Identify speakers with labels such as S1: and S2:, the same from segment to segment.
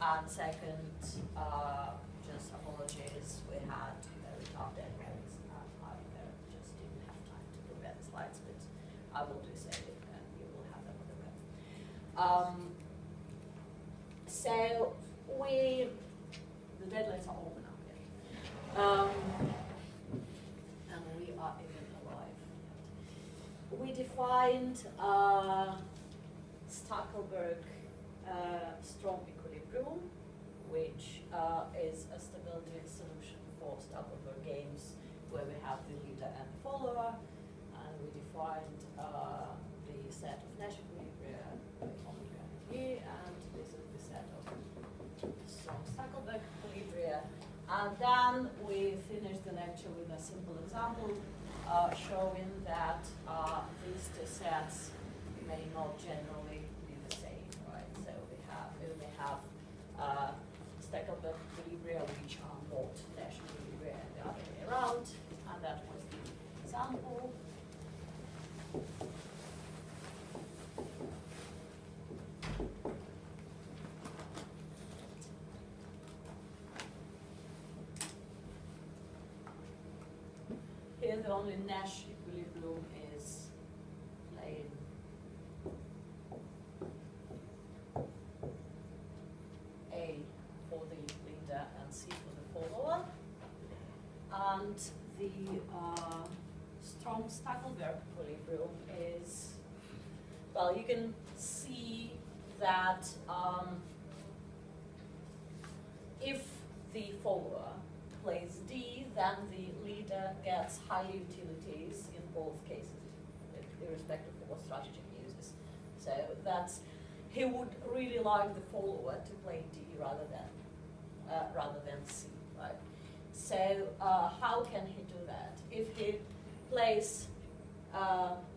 S1: And second, just apologies, we had very tough deadlines and I just didn't have time to prepare the slides, but I will do so and you will have them on the web. So the deadlines are over now, yeah. And we are even alive. We defined Stackelberg strong equilibrium, which is a stability solution for Stackelberg games where we have the leader and the follower, and we defined the set of Nash equilibria omega here, and this is the set of strong Stackelberg equilibria. And then we finished the lecture with a simple example showing that these two sets may not generally be the same, right? So we may have Stackelberg equilibria which are not Nash equilibria and the other way around, and that was the example. Here the only Nash equilibrium is plain A for the leader and C for the follower. And the strong Stackelberg equilibrium is, well, you can see that if the follower plays D, then the leader gets high utilities in both cases, irrespective of what strategy he uses. So that's, he would really like the follower to play D rather than C, right? So how can he do that? If he plays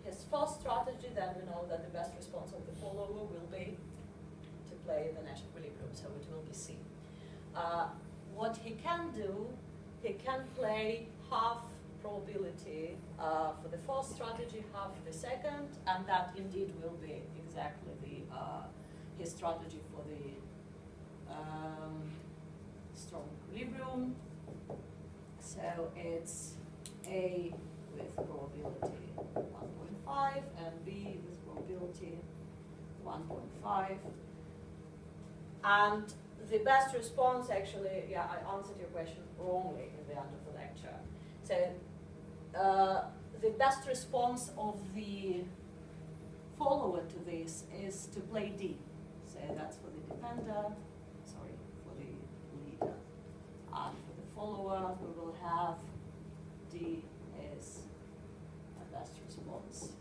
S1: his first strategy, then we know that the best response of the follower will be to play the Nash equilibrium, so it will be C. What he can do, he can play half probability for the first strategy, half the second, and that indeed will be exactly the his strategy for the strong equilibrium. So it's A with probability 1.5 and B with probability 1.5. And the best response, actually, yeah, I answered your question wrongly in the end of the lecture. So the best response of the follower to this is to play D. So that's for the defender, sorry, for the leader. And for the follower, we will have D is a best response.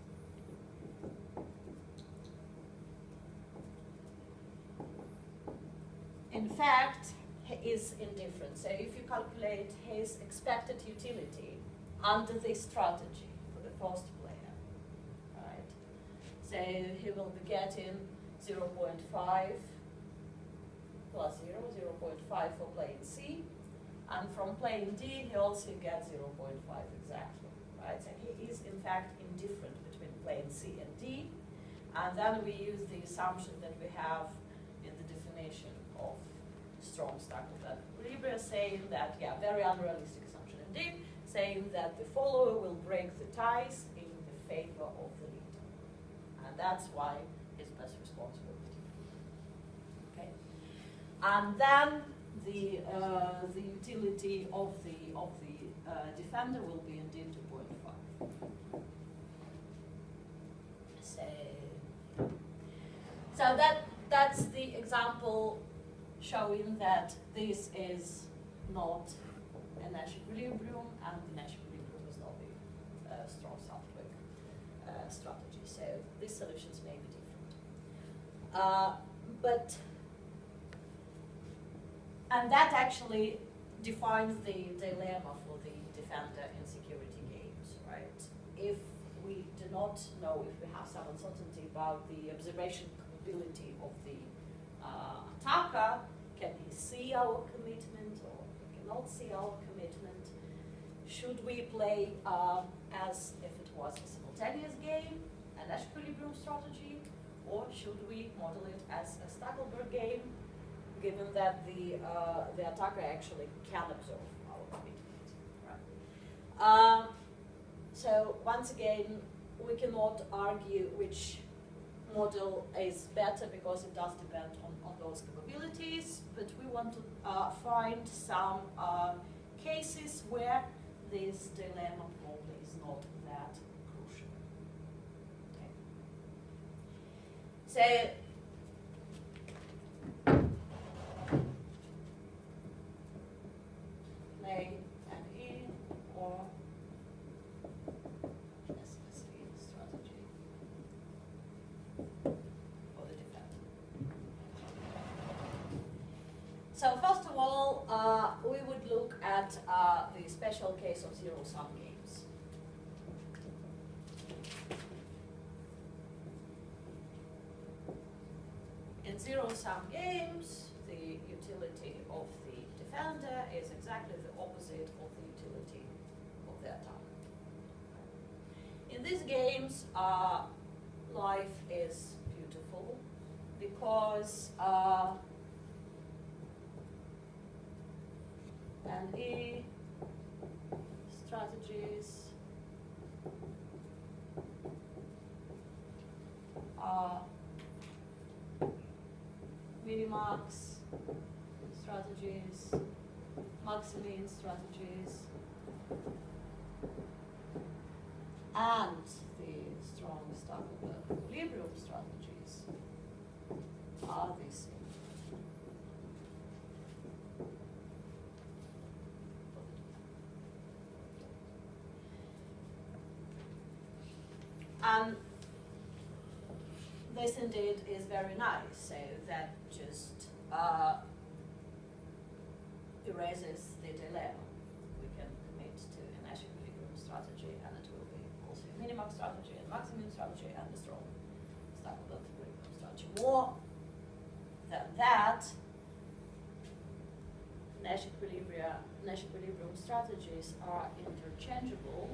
S1: In fact, he is indifferent. So if you calculate his expected utility under this strategy for the first player, right? So he will be getting 0.5 plus 0.5 for playing C. And from playing D, he also gets 0.5 exactly, right? So he is, in fact, indifferent between playing C and D. And then we use the assumption that we have in the definition of strong Stackelberg equilibria, saying that, yeah, very unrealistic assumption indeed, saying that the follower will break the ties in the favor of the leader. And that's why his best response will be D. Okay? And then the utility of the defender will be indeed 2.5. So that's the example showing that this is not a Nash equilibrium, and the Nash equilibrium is not the strong Stackelberg strategy. So these solutions may be different. And that actually defines the dilemma for the defender in security games, right? If we do not know, if we have some uncertainty about the observation capability of the attacker, can he see our commitment or he cannot see our commitment? Should we play as if it was a simultaneous game, a Nash equilibrium strategy, or should we model it as a Stackelberg game, given that the attacker actually can observe our commitment. Right? So once again, we cannot argue which model is better because it does depend on those capabilities, but we want to find some cases where this dilemma probably is not that crucial. Okay. So play an E or SSE strategy for the defender. So first of all, we would look at the special case of zero-sum games. In zero-sum games, the utility of the defender is exactly the opposite of the utility of the attacker. In these games, life is beautiful because and E strategies are minimax strategies, maximin strategies, and the strong stackable equilibrium strategies are the same. And this indeed is very nice, so that just erases the dilemma. We can commit to a Nash equilibrium strategy, and it will be also a minimax strategy and maximum strategy and a strong stackable equilibrium strategy. More than that, Nash equilibrium strategies are interchangeable .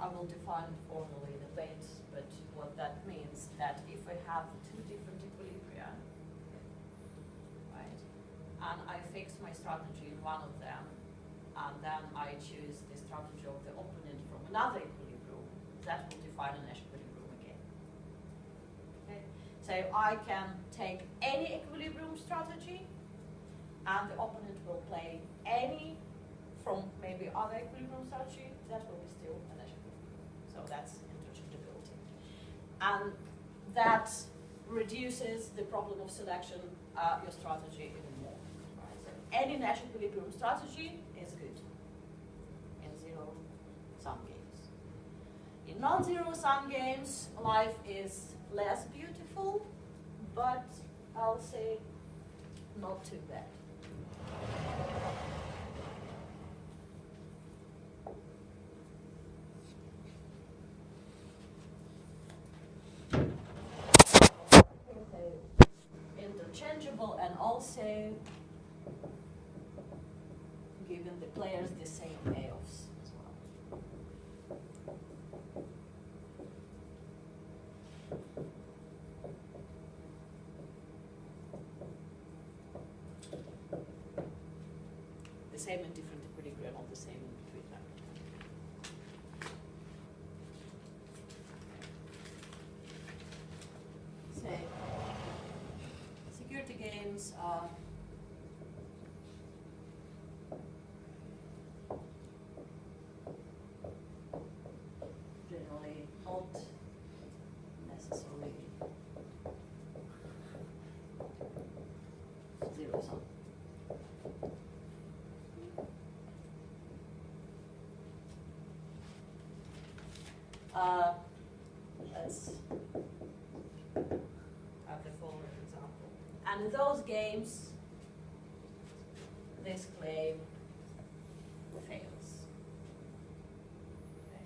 S1: I will define it formally in a bit, but what that means that if I have two different equilibria, right, and I fix my strategy in one of them, and then I choose the strategy of the opponent from another equilibrium, that will define a Nash equilibrium again. Okay? So I can take any equilibrium strategy, and the opponent will play any from maybe other equilibrium strategy, that will be still a Nash equilibrium. So that's interchangeability. And that reduces the problem of selection your strategy even more. Right? So any Nash equilibrium strategy is good in zero-sum games. In non-zero-sum games, life is less beautiful, but I'll say not too bad. Interchangeable and also giving the players the same payoffs as well. The same in different equilibrium, not the same in between them. So, security games are generally not necessarily zero-sum. Let's have the following example. And in those games, this claim fails. Okay.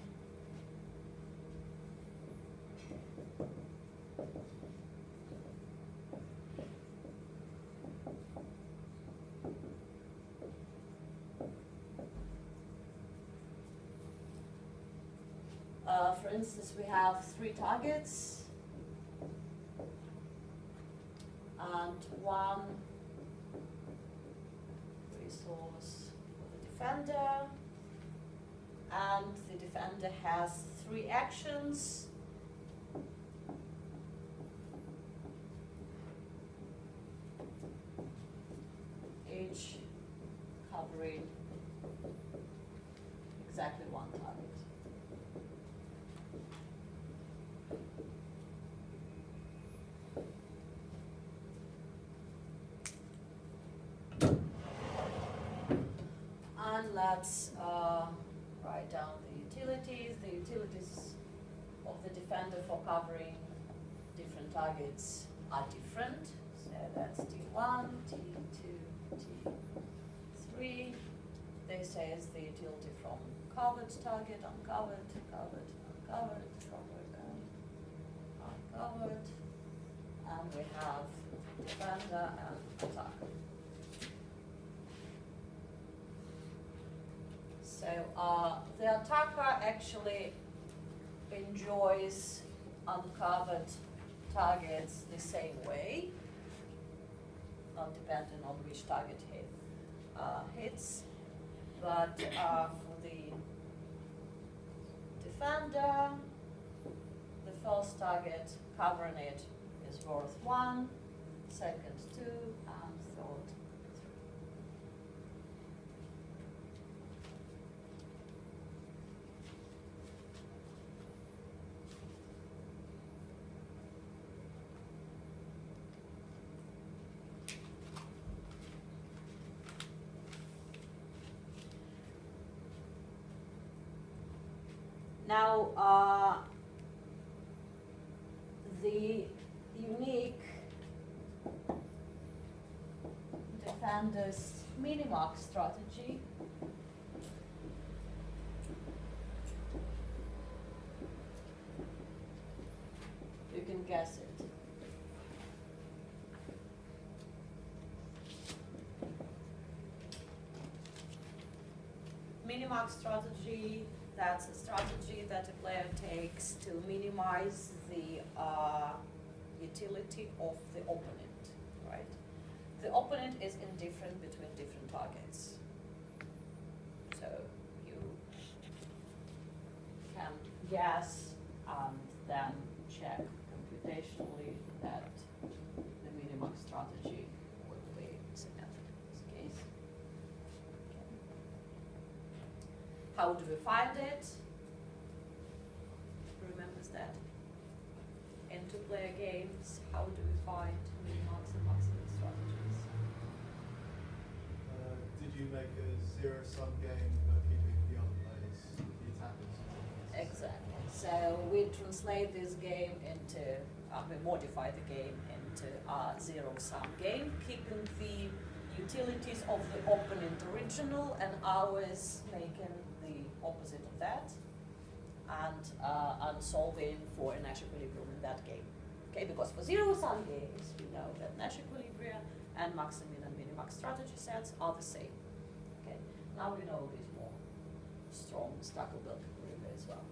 S1: for instance, we have 3 targets and 1 resource for the defender, and the defender has 3 actions. Each covering exactly 1 target. And let's write down the utilities. The utilities of the defender for covering different targets are different. So that's T1, T2, T3. This is the utility from covered target, uncovered, covered, uncovered, covered, and uncovered. And we have defender and attacker. So the attacker actually enjoys uncovered targets the same way, not depending on which target he hits. But for the defender, the first target covering it is worth 1, second 2, and third 3. Now, the unique defender's minimax strategy you can guess it. Minimax strategy, that's a strategy that a player takes to minimize the utility of the opponent, right? The opponent is indifferent between different targets. So you can guess and then check computationally that the minimax strategy would be symmetric in this case. How do we find it? Who remembers that? In two-player games, how do we find minimax and maximum strategies?
S2: Did you make a zero-sum game of keeping the other players, the attackers?
S1: Exactly. So we translate this game into, we modify the game into a zero-sum game, keeping the utilities of the opponent original and ours making the opposite of that, and solving for a Nash equilibrium in that game. Okay, because for zero-sum games, we know that Nash equilibria and maximum and minimax strategy sets are the same. Okay, now we know these more strong Stackelberg equilibria as well.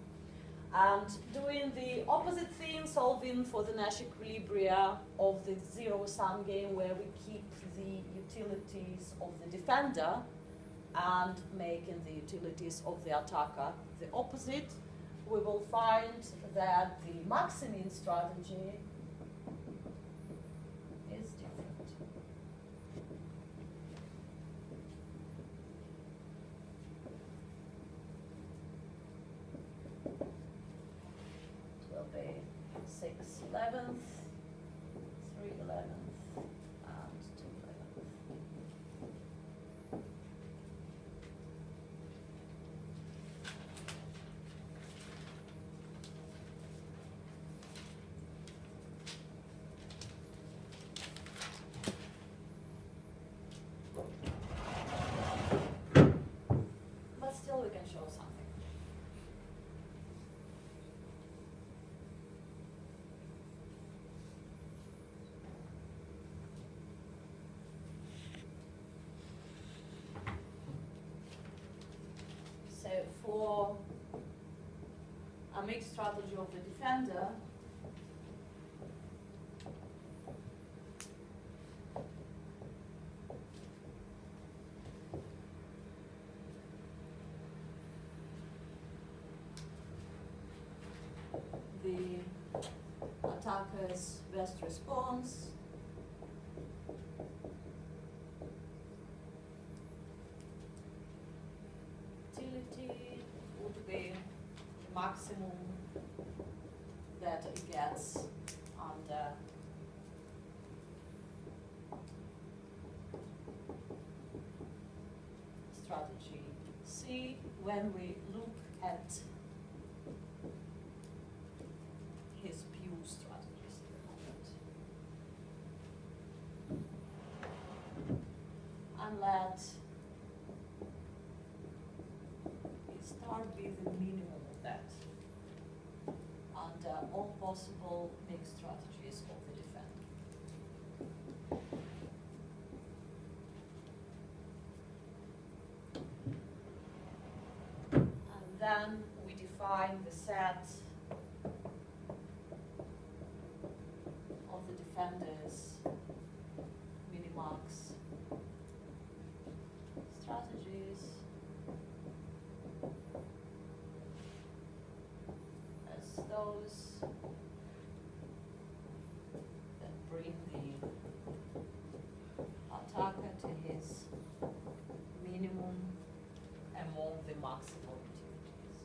S1: And doing the opposite thing, solving for the Nash equilibria of the zero-sum game where we keep the utilities of the defender and making the utilities of the attacker the opposite, we will find that the maximum strategy is different. It will be 6/11, 3/11, and 2/11. But still we can show something. a mixed strategy of the defender the attacker's best response utility would be the maximum that it gets under strategy C when we look at his pure strategies at the moment. And let it start with the minimum of that under all possible mixed strategies of the defender. And then we define the set of the defender's minimax strategies as those that bring the attacker to his minimum among the maximal utilities.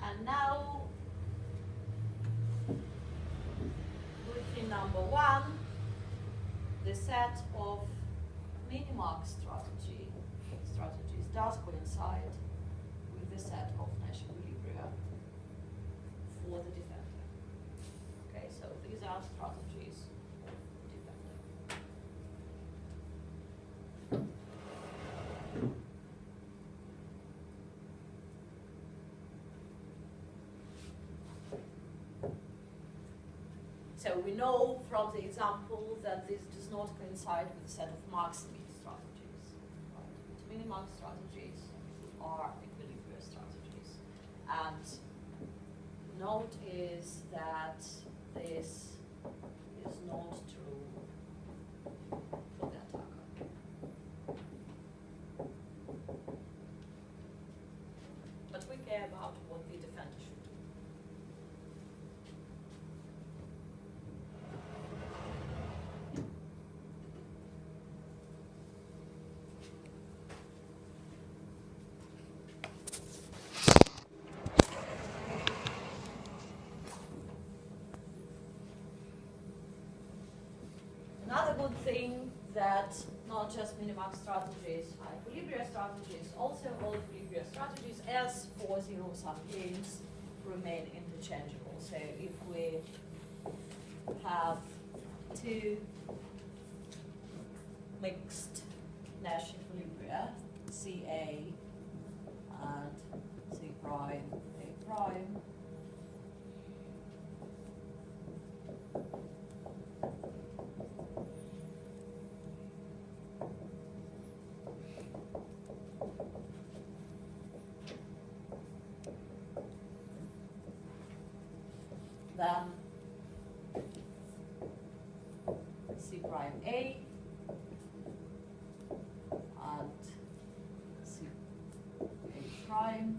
S1: And now, within number one, the set of minimax strategies does coincide with the set of Nash equilibria for the defender. Okay, so these are strategies of defender. So we know from the example that this does not coincide with the set of max-limit strategies. Right? Minimax strategies are equilibrium strategies. And note is that this is not true for the attacker. But we care about what the defender should do. Another good thing that not just minimax strategies are equilibrium strategies, also all equilibrium strategies as for zero-sum games remain interchangeable. So if we have two mixed Nash equilibria, CA and C prime, A prime, then C prime A and C A prime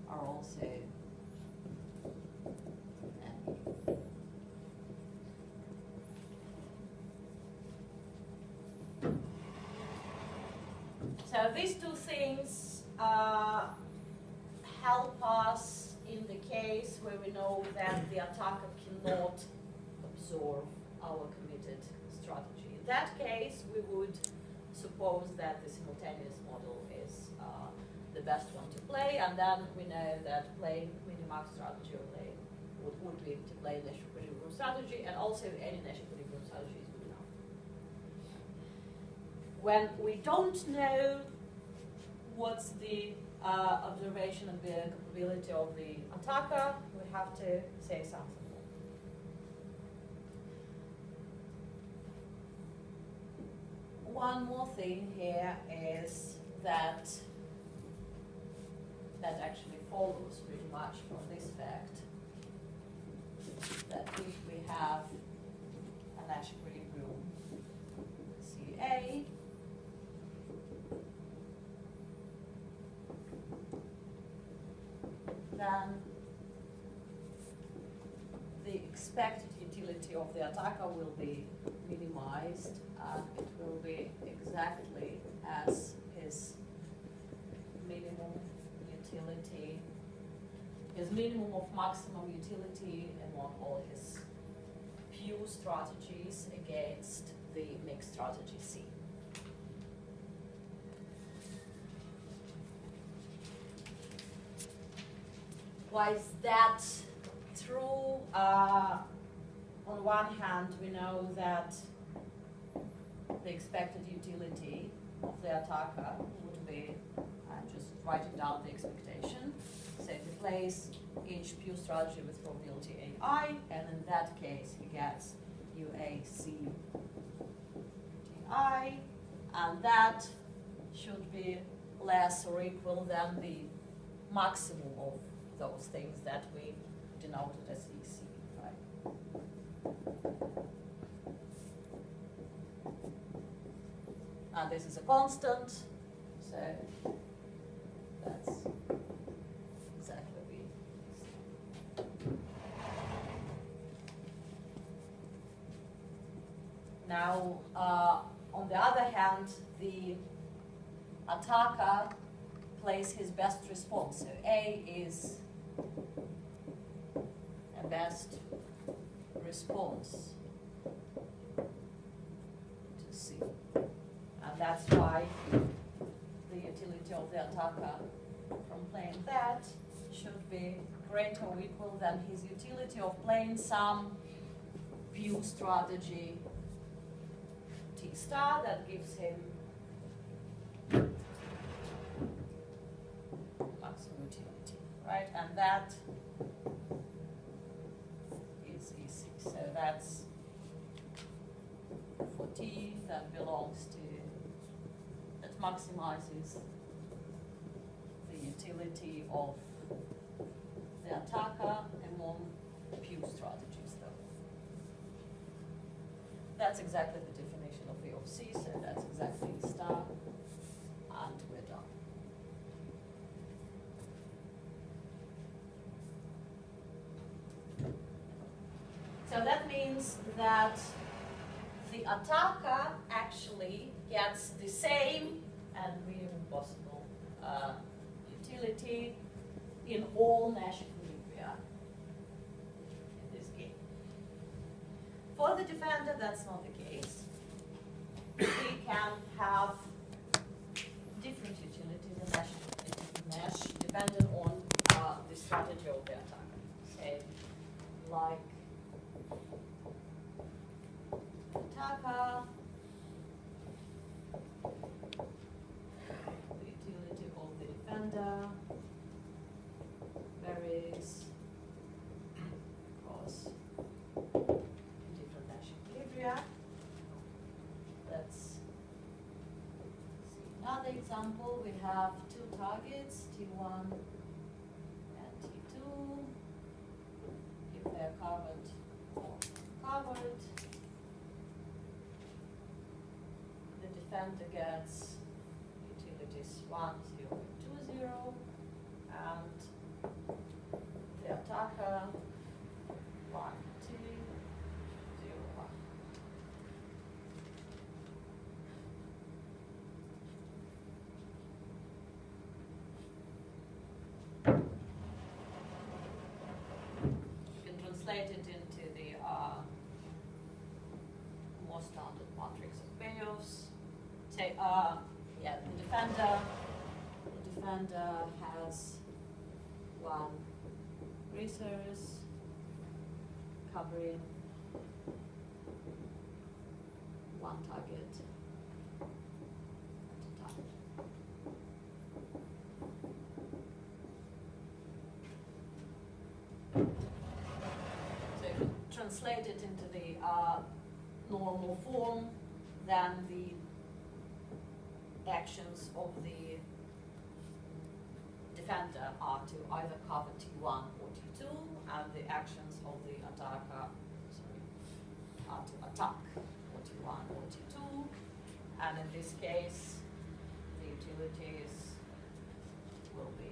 S1: are also N. So these two things help us in the case where we know that the attacker cannot absorb our committed strategy. In that case, we would suppose that the simultaneous model is the best one to play, and then we know that playing minimax strategy would be to play Nash equilibrium strategy, and also any Nash equilibrium strategy is good enough. When we don't know what's the observation of the capability of the attacker, we have to say something more. One more thing here is that actually follows pretty much from this fact, that if we have a Nash equilibrium CA, then the expected utility of the attacker will be minimized, and it will be exactly as his minimum utility, his minimum of maximum utility among all his pure strategies against the mixed strategy C. Why is that true? On one hand, we know that the expected utility of the attacker would be, I'm just writing down the expectation, say he plays each pure strategy with probability AI, and in that case he gets UAC TI, and that should be less or equal than the maximum of those things that we denoted as EC, right? And this is a constant, so that's exactly the EC. Now, on the other hand, the attacker plays his best response. So A is a best response to C. And that's why the utility of the attacker from playing that should be greater or equal than his utility of playing some pure strategy T star that gives him maximum utility, right? And that is EC. So that's for T that belongs to, that maximizes the utility of the attacker among pure strategies, though. That's exactly the definition of V of C, so that's exactly E star, and we're done. So that means that the attacker actually gets the same and minimum possible utility in all Nash equilibria in this game. For the defender, that's not the case. We can have different utilities in Nash depending on the strategy of the attacker. Say, like attacker, the utility of the defender varies across different Nash equilibria. Let's see another example. We have two targets, T1 and T2. If they're covered or covered, the defender gets utilities 1, 0, 2, 0, and the attacker 1, 2, 0, 1. You can translate it into the more standard matrix of payoffs. Say, yeah, the defender has one resource covering one target at a time. translate it into the normal form, then the actions of the defender are to either cover T1 or T2, and the actions of the attacker are to attack or T1 or T2. And in this case, the utilities will be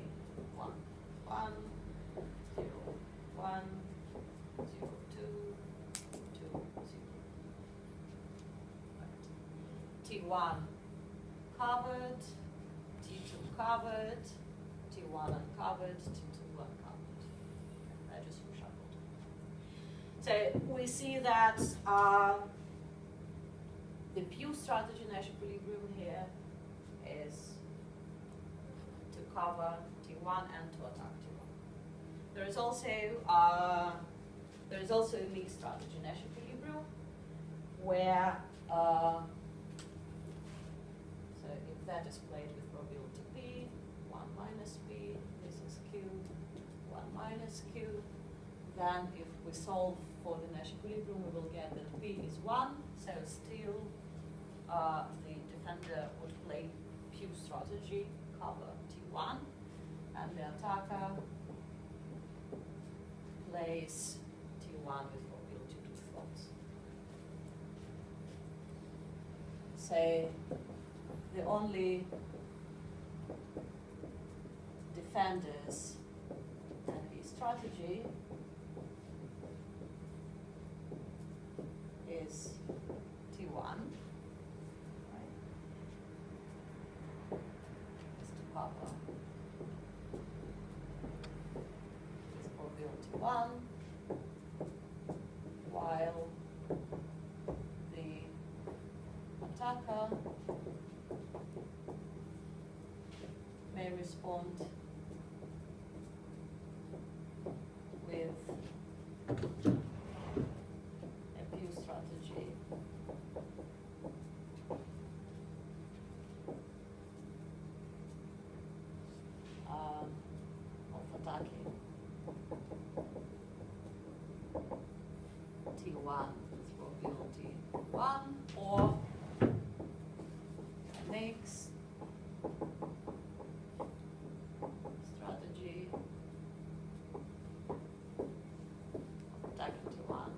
S1: 1, 1, 0, 1, 0, 2, 2, 0. T1 covered, T2 covered, T1 uncovered, T2 uncovered. I just reshuffled. So we see that the pure strategy Nash equilibrium here is to cover T1 and to attack T1. There is also a mixed strategy Nash equilibrium where so if that is played with probability P, 1 minus P, this is Q, 1 minus Q, then if we solve for the Nash equilibrium, we will get that P is 1, so still the defender would play Q strategy, cover T1, and the attacker plays T1 with probability 2 thoughts. So the only defenders and the strategy is T1, right? Is to cover with probability 1, while the attacker may respond with a Q strategy of attacking T1 with probability 1, or mix strategy of attacking T1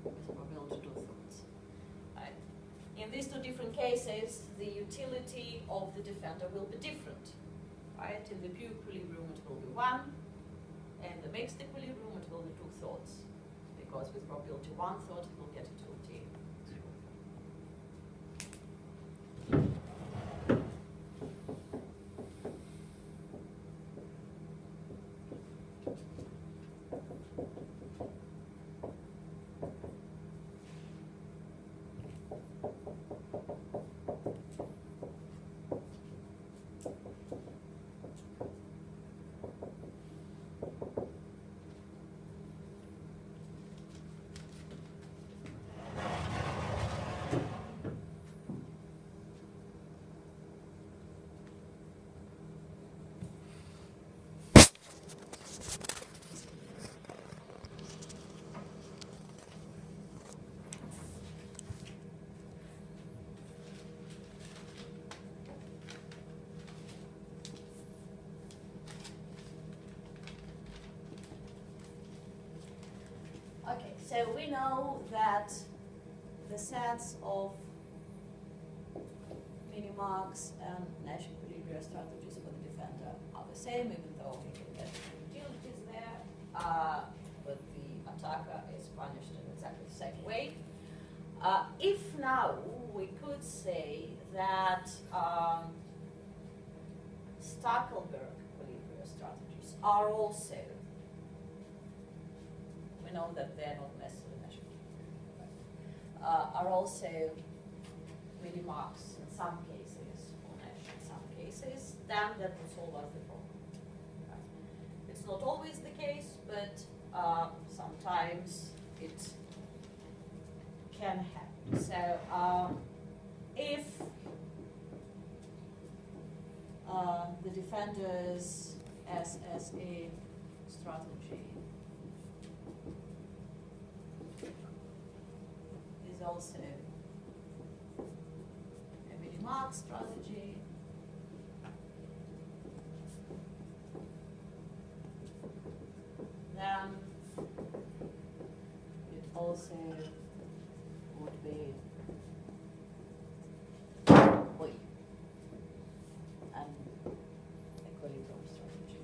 S1: with probability 2 thirds. Right. In these two different cases, the utility of the defender will be different. Right? In the pure equilibrium, it will be 1. In the mixed equilibrium, it will be 2 thirds, because with probability 1 third, it will get utility 0. Okay, so we know that the sets of minimax and Nash equilibrium strategies for the defender are the same, even though we can get utilities there, but the attacker is punished in exactly the same way. If now we could say that Stackelberg equilibrium strategies are also, we know that they're not necessarily Nash equilibrium, right? Are also minimax in some cases, or Nash in some cases, then that will solve us the problem. Right? It's not always the case, but sometimes it can happen. So if the defenders SSA strategy is also a minimax strategy. Then it also would be an equilibrium strategy.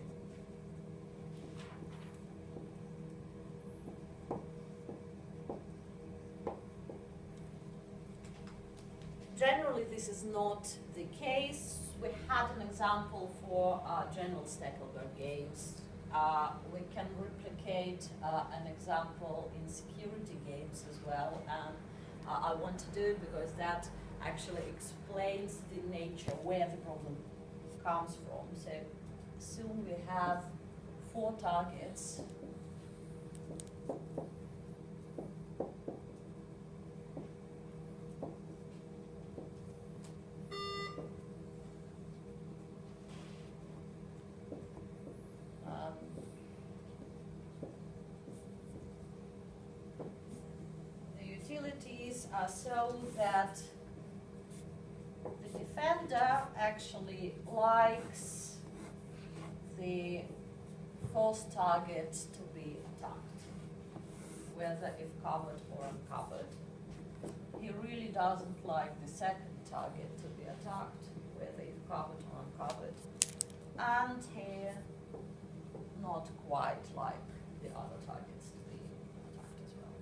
S1: Generally, this is not the case. We had an example for general Stackelberg games. We can replicate an example in security games as well, and I want to do it because that actually explains the nature, where the problem comes from. So assume we have 4 targets. The utilities are so that the defender actually likes the first target to be attacked, whether if covered or uncovered. He really doesn't like the second target to be attacked, whether if covered or uncovered. And he not quite like the other targets to be attacked as well.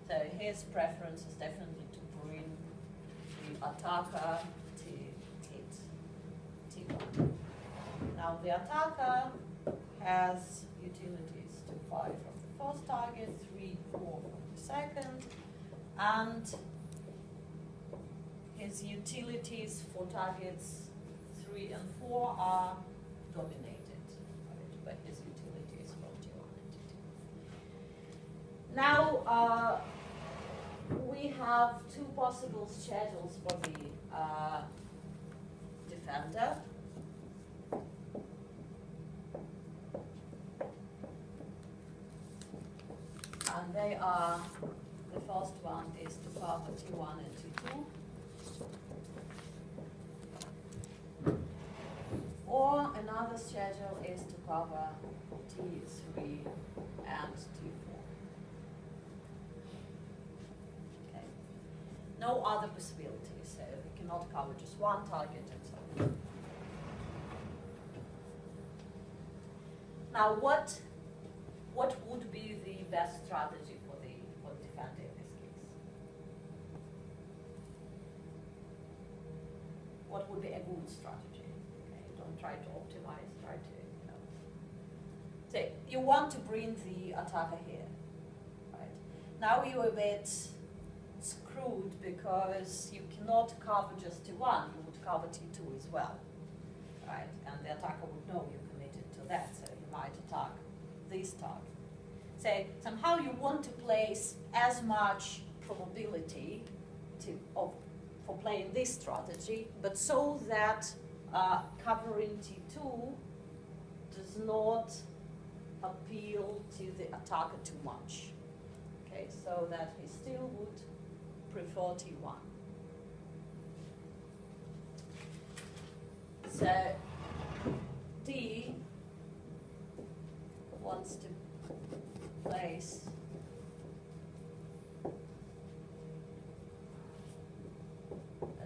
S1: So his preference is definitely to bring the attacker to hit T1. Now the attacker has utilities to 5 from the first target, 3, 4 from the second, and his utilities for targets 3 and 4 are dominated by his utilities from T1 and T2. Now we have 2 possible schedules for the defender. And they are, the first one is to cover T1 and T2. Or another schedule is to cover T3 and T4. Okay. No other possibilities, so we cannot cover just one target and so on. Now what would be the best strategy for the defender in this case? What would be a good strategy? Okay, don't try to optimize, try to, So you want to bring the attacker here, right? Now you're a bit screwed because you cannot cover just T1, you would cover T2 as well, right? And the attacker would know you're committed to that, so you might attack this target. So somehow you want to place as much probability for playing this strategy, but so that covering T2 does not appeal to the attacker too much. Okay, so that he still would prefer T1. So D wants to place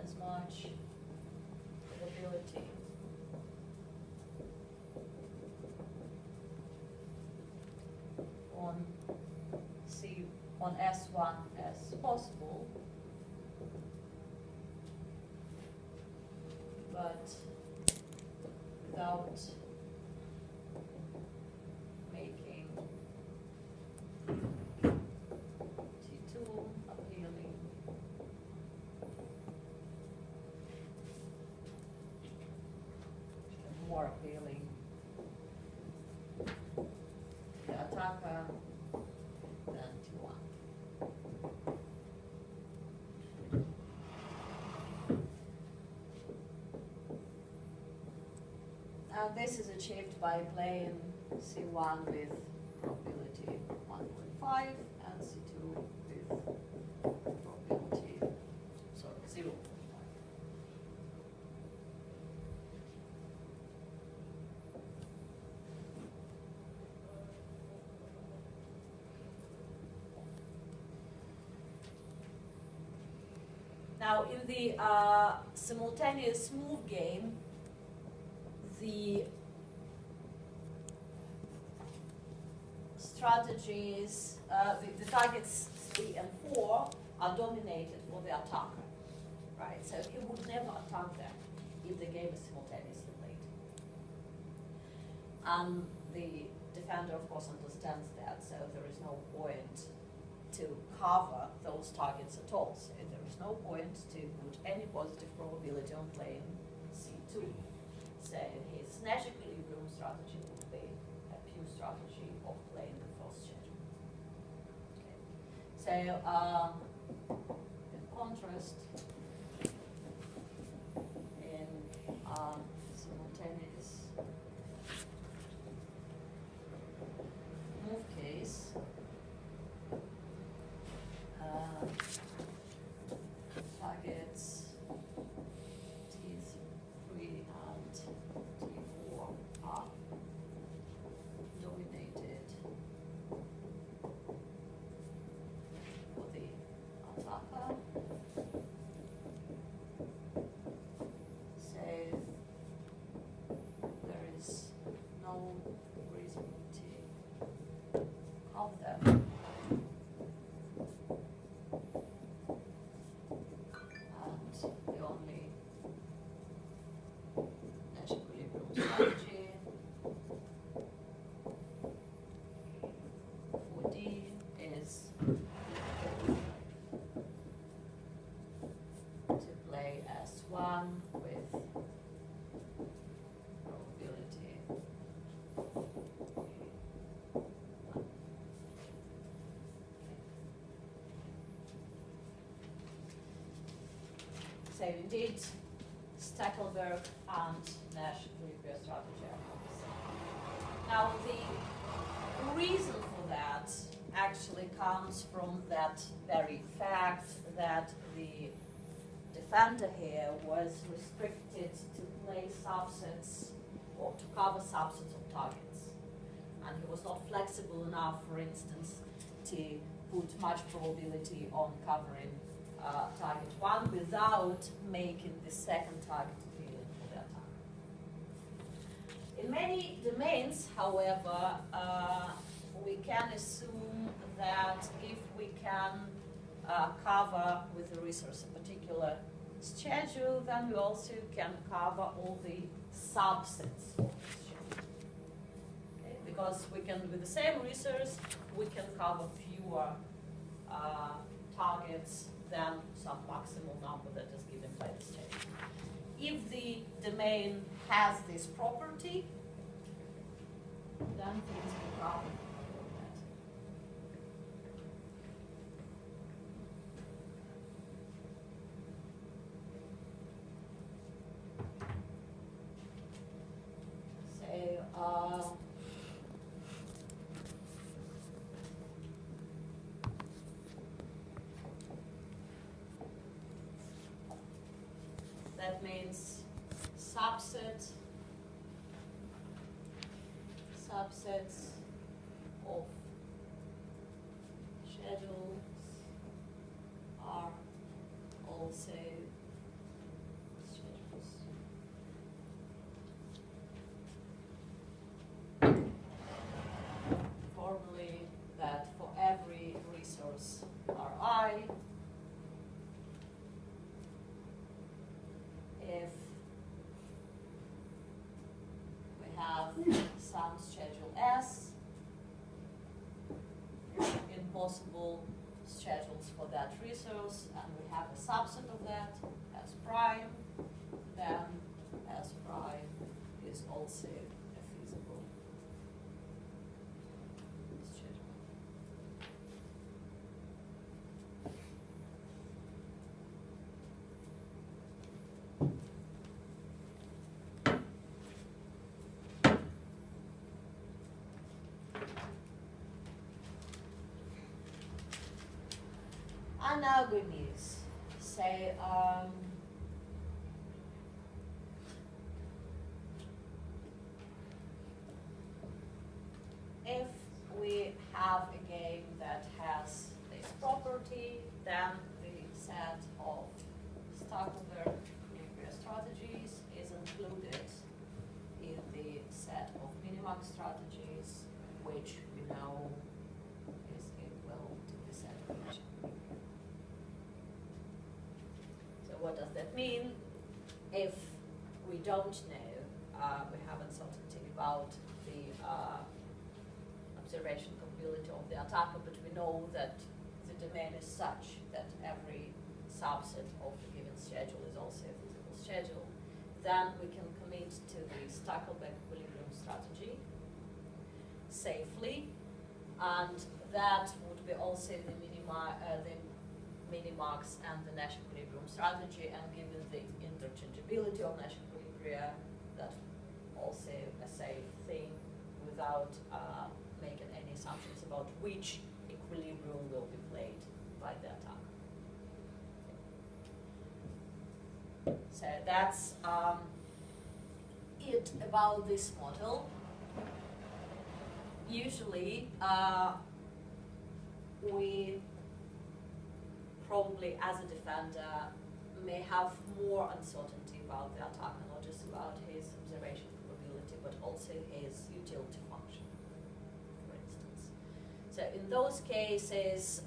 S1: as much probability on S1 as possible, but without making T2 appealing. More appealing. The attacker than T1. This is achieved by playing C1 with probability 1.5 and C2 with probability 0.5. Now, in the simultaneous move game, the strategies, the targets 3 and 4 are dominated for the attacker, right? So he would never attack them if the game is simultaneously played. The defender, of course, understands that, so there is no point to cover those targets at all. So there is no point to put any positive probability on playing C2. So his Nash equilibrium strategy would be a pure strategy of playing the first schedule. Okay. So in contrast, in simultaneous move case, targets T3 and T4 are dominated for the attacker. So there is no reason to cover them. The only Nash equilibrium strategy for D is to play S1 with probability 1. So indeed, Stackelberg and Nash equilibrium strategy are opposite. Now the reason for that actually comes from that very fact that the defender here was restricted to play subsets or to cover subsets of targets. And he was not flexible enough, for instance, to put much probability on covering target 1 without making the second target appealing for the attack. In many domains, however, we can assume that if we can cover with the resource a particular schedule, then we also can cover all the subsets of the schedule. Okay? Because we can, with the same resource, we can cover fewer targets than some maximal number that is given by the schedule. If the domain has this property, then things become so that means subsets of schedules are also schedules. Formally, that for every resource Ri, if we have some schedule S, in possible schedules for that resource, and we have a subset of that, S prime, then S prime is also a feasible schedule. And now good news. So, if we have a game that has this property, then the set of Stackelberg strategies is included in the set of minimax strategies, which we know is equal to the set of Bayesian. So what does that mean? If we don't know, we have uncertainty about the observation capability of the attacker, but we know that the domain is such that every subset of the given schedule is also a physical schedule, then we can commit to the Stackelberg equilibrium strategy safely, and that would be also the minimax and the Nash equilibrium strategy, and given the interchangeability of Nash equilibria, that's also a safe thing without making any assumptions about which equilibrium will be played by the attacker. So that's it about this model. Usually, we probably, as a defender, may have more uncertainty about the attacker, not just about his observation capability, but also his utility function, for instance. So in those cases,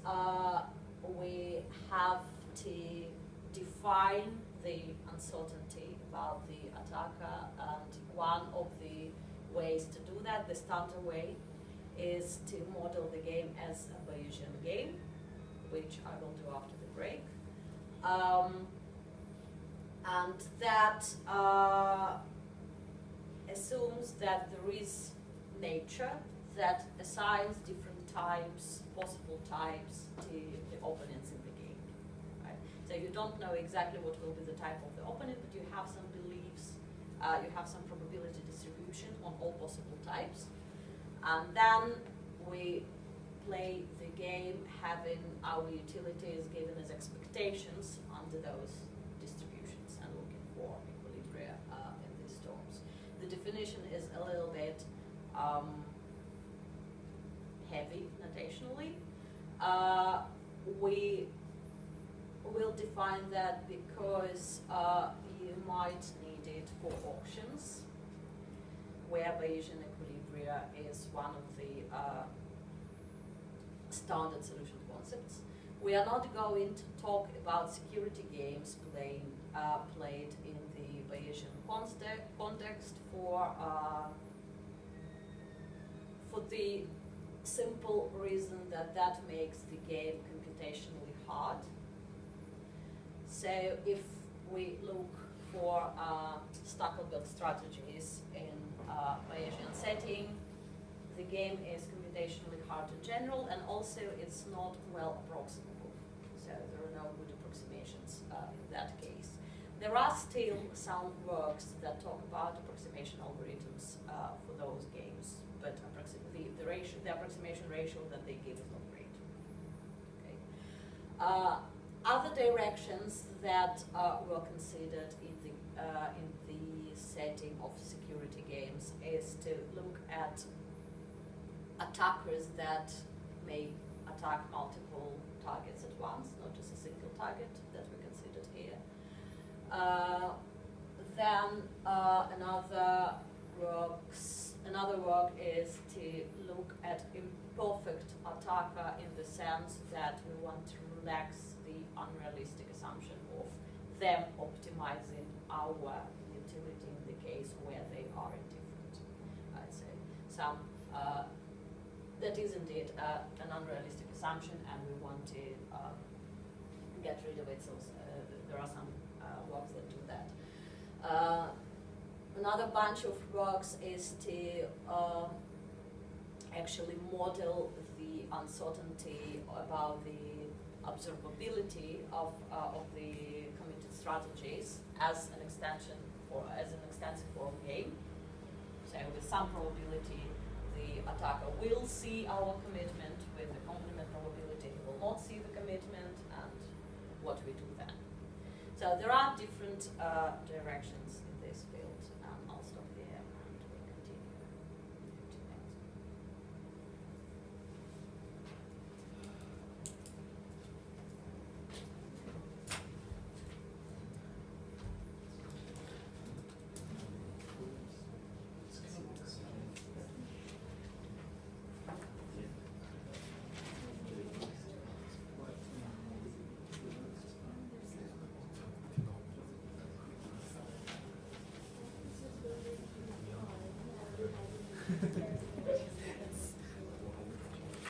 S1: we have to define the uncertainty about the attacker, and one of the ways to do that, the standard way, is to model the game as a Bayesian game, which I will do after the break. And that assumes that there is nature that assigns different types, possible types, to the opponents in the game. Right? So you don't know exactly what will be the type of the opponent, but you have some beliefs, you have some probability distribution on all possible types. And then we play the game having our utilities given as expectations under those distributions and looking for equilibria in these terms. The definition is a little bit heavy notationally. We will define that because you might need it for auctions, where Bayesian equilibria is one of the standard solution concepts. We are not going to talk about security games played in the Bayesian context for the simple reason that that makes the game computationally hard. So if we look for Stackelberg strategies in Bayesian setting, the game is computationally hard in general, and also it's not well approximable. So there are no good approximations in that case. There are still some works that talk about approximation algorithms for those games, but the approximation ratio that they give is not great. Okay. Other directions that were considered in the setting of security games is to look at attackers that may attack multiple targets at once, not just a single target that we considered here. Then another work is to look at imperfect attacker in the sense that we want to relax the unrealistic assumption of them optimizing our utility in the case where they are indifferent. I'd say that is indeed an unrealistic assumption, and we want to get rid of it. So there are some works that do that. Another bunch of works is to actually model the uncertainty about the observability of the committed strategies as an extension or as an extensive form game. So with some probability, the attacker will see our commitment. With the complement probability, he will not see the commitment, and what we do then. So there are different directions